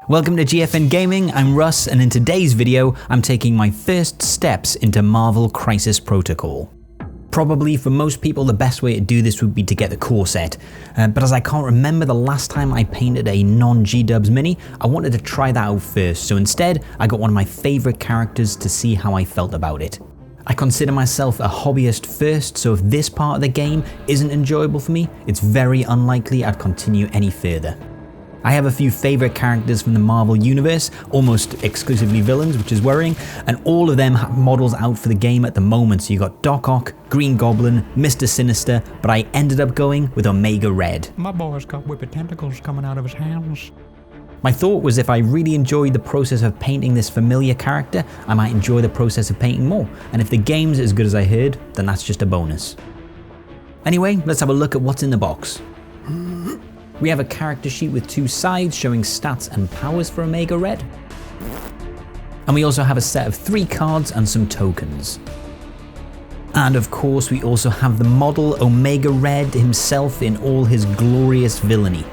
Welcome to GFN Gaming, I'm Russ, and in today's video, I'm taking my first steps into Marvel Crisis Protocol. Probably for most people the best way to do this would be to get the core set, but as I can't remember the last time I painted a non-G-Dubs mini, I wanted to try that out first, so instead I got one of my favourite characters to see how I felt about it. I consider myself a hobbyist first, so if this part of the game isn't enjoyable for me, it's very unlikely I'd continue any further. I have a few favourite characters from the Marvel Universe, almost exclusively villains, which is worrying, and all of them have models out for the game at the moment, so you got Doc Ock, Green Goblin, Mr. Sinister, but I ended up going with Omega Red. My boy's got whippet tentacles coming out of his hands. My thought was if I really enjoyed the process of painting this familiar character, I might enjoy the process of painting more, and if the game's as good as I heard, then that's just a bonus. Anyway, let's have a look at what's in the box. We have a character sheet with two sides showing stats and powers for Omega Red. And we also have a set of 3 cards and some tokens. And of course we also have the model Omega Red himself in all his glorious villainy.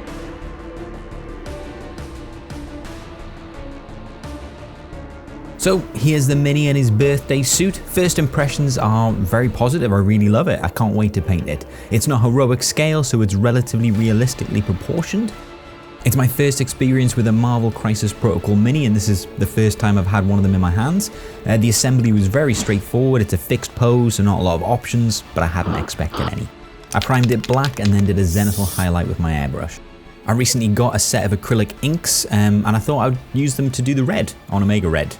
So here's the mini in his birthday suit. First impressions are very positive, I really love it, I can't wait to paint it. It's not heroic scale, so it's relatively realistically proportioned. It's my first experience with a Marvel Crisis Protocol mini, and this is the first time I've had one of them in my hands. The assembly was very straightforward, it's a fixed pose, so not a lot of options, but I hadn't expected any. I primed it black and then did a zenithal highlight with my airbrush. I recently got a set of acrylic inks, and I thought I'd use them to do the red on Omega Red.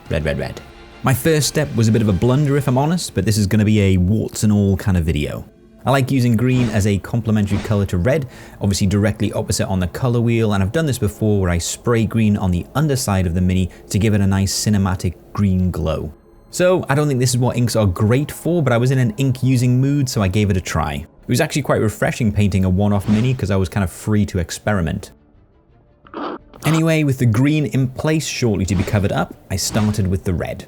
Red. My first step was a bit of a blunder if I'm honest, but this is going to be a warts and all kind of video. I like using green as a complementary colour to red, obviously directly opposite on the colour wheel, and I've done this before where I spray green on the underside of the mini to give it a nice cinematic green glow. So I don't think this is what inks are great for, but I was in an ink using mood, so I gave it a try. It was actually quite refreshing painting a one-off mini because I was kind of free to experiment. Anyway, with the green in place shortly to be covered up, I started with the red.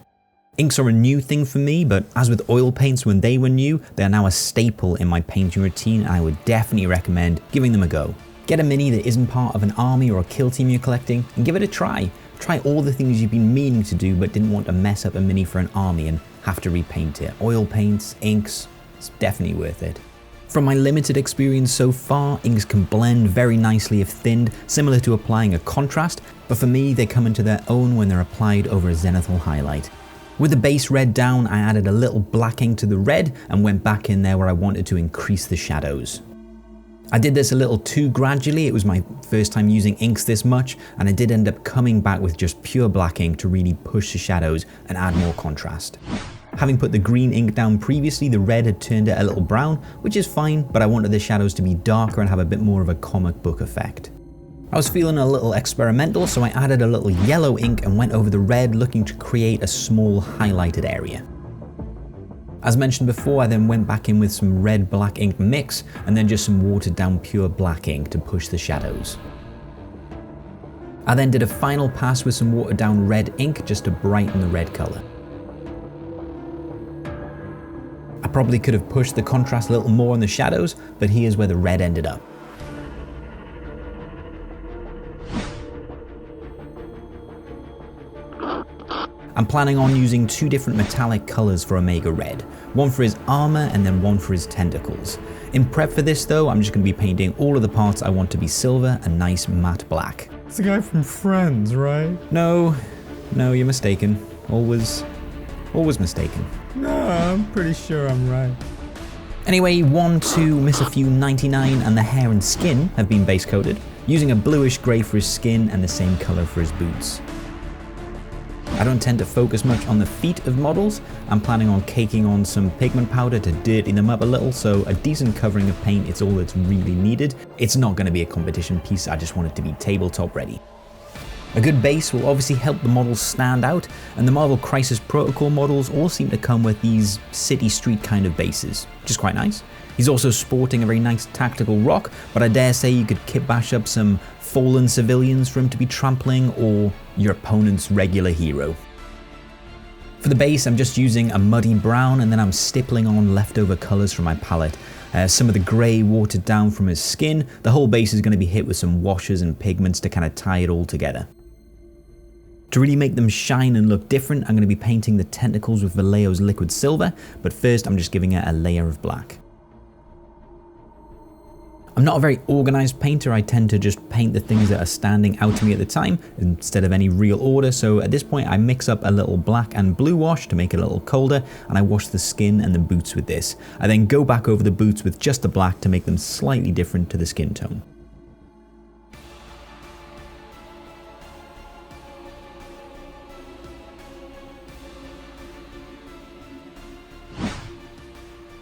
Inks are a new thing for me, but as with oil paints when they were new, they are now a staple in my painting routine, and I would definitely recommend giving them a go. Get a mini that isn't part of an army or a kill team you're collecting, and give it a try. Try all the things you've been meaning to do but didn't want to mess up a mini for an army and have to repaint it. Oil paints, inks, it's definitely worth it. From my limited experience so far, inks can blend very nicely if thinned, similar to applying a contrast, but for me they come into their own when they're applied over a zenithal highlight. With the base red down, I added a little black ink to the red and went back in there where I wanted to increase the shadows. I did this a little too gradually, it was my first time using inks this much, and I did end up coming back with just pure black ink to really push the shadows and add more contrast. Having put the green ink down previously, the red had turned it a little brown, which is fine, but I wanted the shadows to be darker and have a bit more of a comic book effect. I was feeling a little experimental, so I added a little yellow ink and went over the red, looking to create a small highlighted area. As mentioned before, I then went back in with some red-black ink mix, and then just some watered down pure black ink to push the shadows. I then did a final pass with some watered down red ink just to brighten the red colour. I probably could have pushed the contrast a little more on the shadows, but here's where the red ended up. I'm planning on using 2 different metallic colours for Omega Red, one for his armour and then one for his tentacles. In prep for this though, I'm just going to be painting all of the parts I want to be silver and nice matte black. It's the guy from Friends, right? No, you're mistaken. Always mistaken. No, I'm pretty sure I'm right. Anyway, 1, 2, miss a few 99 and the hair and skin have been base coated, using a bluish grey for his skin and the same colour for his boots. I don't tend to focus much on the feet of models. I'm planning on caking on some pigment powder to dirty them up a little, so a decent covering of paint is all that's really needed. It's not going to be a competition piece, I just want it to be tabletop ready. A good base will obviously help the models stand out, and the Marvel Crisis Protocol models all seem to come with these city street kind of bases, which is quite nice. He's also sporting a very nice tactical rock, but I dare say you could kit bash up some fallen civilians for him to be trampling, or your opponent's regular hero. For the base, I'm just using a muddy brown, and then I'm stippling on leftover colours from my palette. Some of the grey watered down from his skin. The whole base is going to be hit with some washes and pigments to kind of tie it all together. To really make them shine and look different, I'm going to be painting the tentacles with Vallejo's liquid silver, but first I'm just giving it a layer of black. I'm not a very organised painter. I tend to just paint the things that are standing out to me at the time instead of any real order, so at this point I mix up a little black and blue wash to make it a little colder, and I wash the skin and the boots with this. I then go back over the boots with just the black to make them slightly different to the skin tone.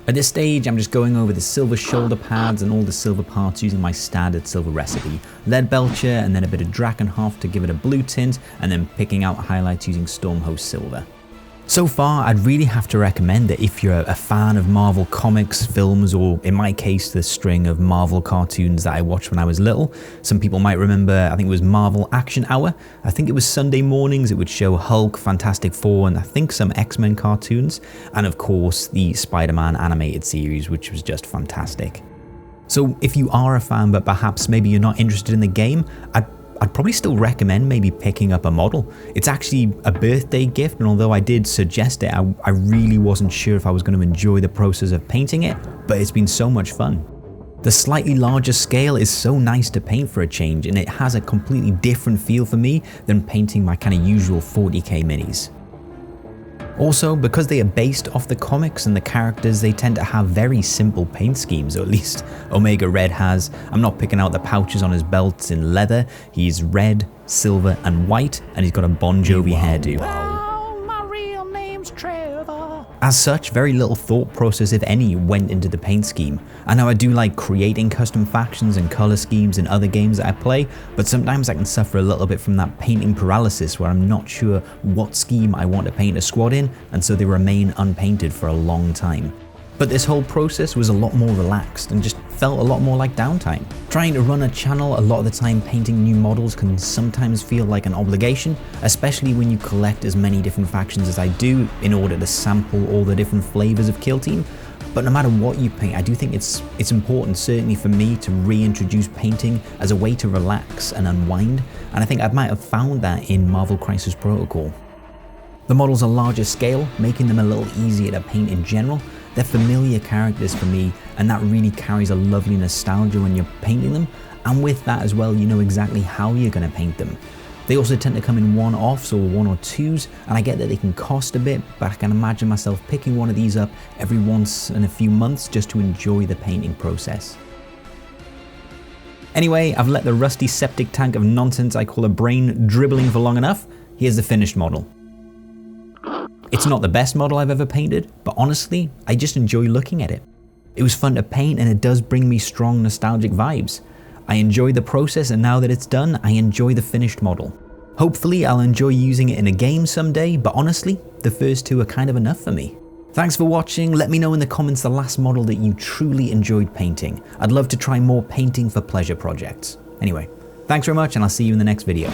At this stage, I'm just going over the silver shoulder pads and all the silver parts using my standard silver recipe. Lead Belcher and then a bit of Drakenhof to give it a blue tint, and then picking out highlights using Stormhost silver. So far, I'd really have to recommend that if you're a fan of Marvel comics, films, or in my case, the string of Marvel cartoons that I watched when I was little. Some people might remember, I think it was Marvel Action Hour. I think it was Sunday mornings. It would show Hulk, Fantastic Four, and I think some X-Men cartoons. And of course, the Spider-Man animated series, which was just fantastic. So if you are a fan, but perhaps maybe you're not interested in the game, I'd probably still recommend maybe picking up a model. It's actually a birthday gift, and although I did suggest it, I really wasn't sure if I was going to enjoy the process of painting it, but it's been so much fun. The slightly larger scale is so nice to paint for a change, and it has a completely different feel for me than painting my kind of usual 40k minis. Also, because they are based off the comics and the characters, they tend to have very simple paint schemes, or at least Omega Red has. I'm not picking out the pouches on his belts in leather. He's red, silver, and white, and he's got a Bon Jovi hairdo. As such, very little thought process, if any, went into the paint scheme. I know I do like creating custom factions and color schemes in other games that I play, but sometimes I can suffer a little bit from that painting paralysis where I'm not sure what scheme I want to paint a squad in, and so they remain unpainted for a long time. But this whole process was a lot more relaxed and just felt a lot more like downtime. Trying to run a channel, a lot of the time painting new models can sometimes feel like an obligation, especially when you collect as many different factions as I do in order to sample all the different flavors of Kill Team. But no matter what you paint, I do think it's important, certainly for me, to reintroduce painting as a way to relax and unwind, and I think I might have found that in Marvel Crisis Protocol. The models are larger scale, making them a little easier to paint in general. They're familiar characters for me, and that really carries a lovely nostalgia when you're painting them, and with that as well, you know exactly how you're going to paint them. They also tend to come in one-offs or 1 or 2s, and I get that they can cost a bit, but I can imagine myself picking one of these up every once in a few months just to enjoy the painting process. Anyway, I've let the rusty septic tank of nonsense I call a brain dribbling for long enough. Here's the finished model. It's not the best model I've ever painted, but honestly, I just enjoy looking at it. It was fun to paint, and it does bring me strong nostalgic vibes. I enjoy the process, and now that it's done, I enjoy the finished model. Hopefully I'll enjoy using it in a game someday, but honestly, the first 2 are kind of enough for me. Thanks for watching. Let me know in the comments the last model that you truly enjoyed painting. I'd love to try more painting for pleasure projects. Anyway, thanks very much, and I'll see you in the next video.